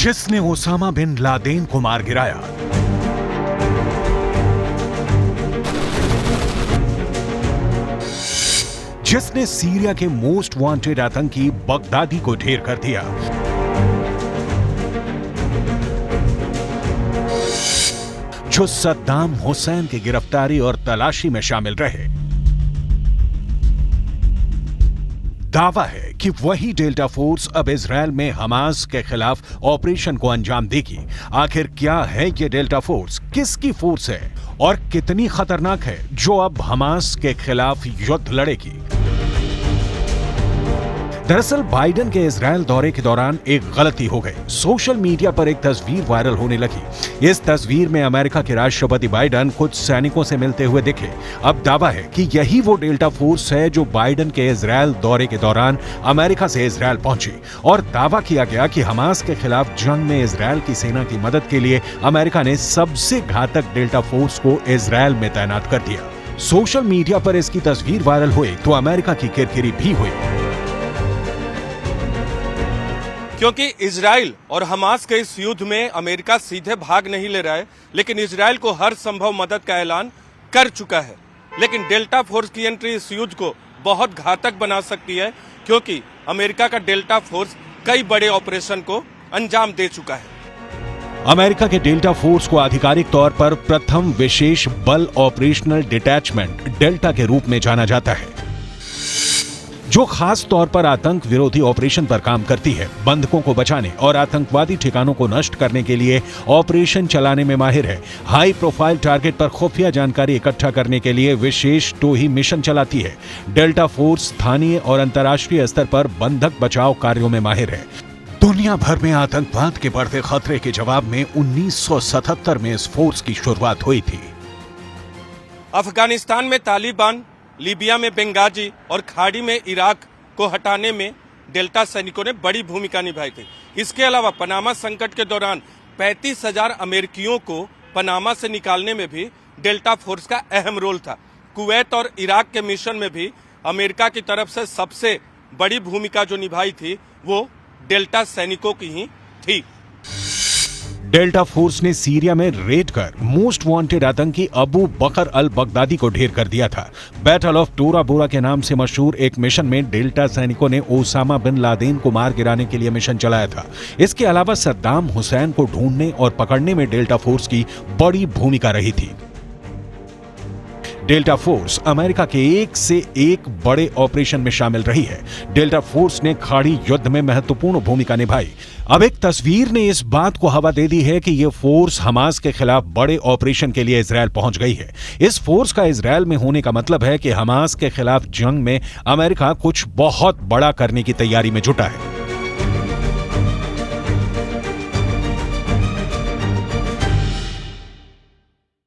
जिसने Osama bin Laden को मार गिराया, जिसने सीरिया के मोस्ट वांटेड आतंकी बगदादी को ढेर कर दिया, जो सद्दाम हुसैन की गिरफ्तारी और तलाशी में शामिल रहे। दावा है कि वही डेल्टा फोर्स अब इजरायल में हमास के खिलाफ ऑपरेशन को अंजाम देगी। आखिर क्या है ये डेल्टा फोर्स, किसकी फोर्स है और कितनी खतरनाक है जो अब हमास के खिलाफ युद्ध लड़ेगी? दरअसल बाइडेन के इजरायल दौरे के दौरान एक गलती हो गई। सोशल मीडिया पर एक तस्वीर वायरल होने लगी। इस तस्वीर में अमेरिका के राष्ट्रपति बाइडेन कुछ सैनिकों से मिलते हुए दिखे। अब दावा है कि यही वो डेल्टा फोर्स है जो बाइडेन के इजरायल दौरे के दौरान अमेरिका से इजरायल पहुंची, और दावा किया गया कि हमास के खिलाफ जंग में इजरायल की सेना की मदद के लिए अमेरिका ने सबसे घातक डेल्टा फोर्स को इजरायल में तैनात कर दिया। सोशल मीडिया पर इसकी तस्वीर वायरल हुई तो अमेरिका की किरकिरी भी हुई, क्योंकि इजराइल और हमास के इस युद्ध में अमेरिका सीधे भाग नहीं ले रहा है, लेकिन इजराइल को हर संभव मदद का ऐलान कर चुका है। लेकिन डेल्टा फोर्स की एंट्री इस युद्ध को बहुत घातक बना सकती है, क्योंकि अमेरिका का डेल्टा फोर्स कई बड़े ऑपरेशन को अंजाम दे चुका है। अमेरिका के डेल्टा फोर्स को आधिकारिक तौर पर प्रथम विशेष बल ऑपरेशनल डिटैचमेंट डेल्टा के रूप में जाना जाता है, जो खास तौर पर आतंक विरोधी ऑपरेशन पर काम करती है। बंधकों को बचाने और आतंकवादी ठिकानों को नष्ट करने के लिए ऑपरेशन चलाने में माहिर है। हाई प्रोफाइल टारगेट पर खुफिया जानकारी इकट्ठा करने के लिए विशेष टोही मिशन चलाती है। डेल्टा फोर्स स्थानीय और अंतर्राष्ट्रीय स्तर पर बंधक बचाव कार्यों में माहिर है। दुनिया भर में आतंकवाद के बढ़ते खतरे के जवाब में 1977 में इस फोर्स की शुरुआत हुई थी। अफगानिस्तान में तालिबान, लीबिया में बेंगाजी और खाड़ी में इराक को हटाने में डेल्टा सैनिकों ने बड़ी भूमिका निभाई थी। इसके अलावा पनामा संकट के दौरान 35,000 अमेरिकियों को पनामा से निकालने में भी डेल्टा फोर्स का अहम रोल था। कुवैत और इराक के मिशन में भी अमेरिका की तरफ से सबसे बड़ी भूमिका जो निभाई थी वो डेल्टा सैनिकों की ही थी। डेल्टा फोर्स ने सीरिया में रेड कर मोस्ट वांटेड आतंकी अबू बकर अल बगदादी को ढेर कर दिया था। बैटल ऑफ टोरा बोरा के नाम से मशहूर एक मिशन में डेल्टा सैनिकों ने ओसामा बिन लादेन को मार गिराने के लिए मिशन चलाया था। इसके अलावा सद्दाम हुसैन को ढूंढने और पकड़ने में डेल्टा फोर्स की बड़ी भूमिका रही थी। डेल्टा फोर्स अमेरिका के एक से एक बड़े ऑपरेशन में शामिल रही है। डेल्टा फोर्स ने खाड़ी युद्ध में महत्वपूर्ण भूमिका निभाई। अब एक तस्वीर ने इस बात को हवा दे दी है कि यह फोर्स हमास के खिलाफ बड़े ऑपरेशन के लिए इजरायल पहुंच गई है। इस फोर्स का इजरायल में होने का मतलब है कि हमास के खिलाफ जंग में अमेरिका कुछ बहुत बड़ा करने की तैयारी में जुटा है।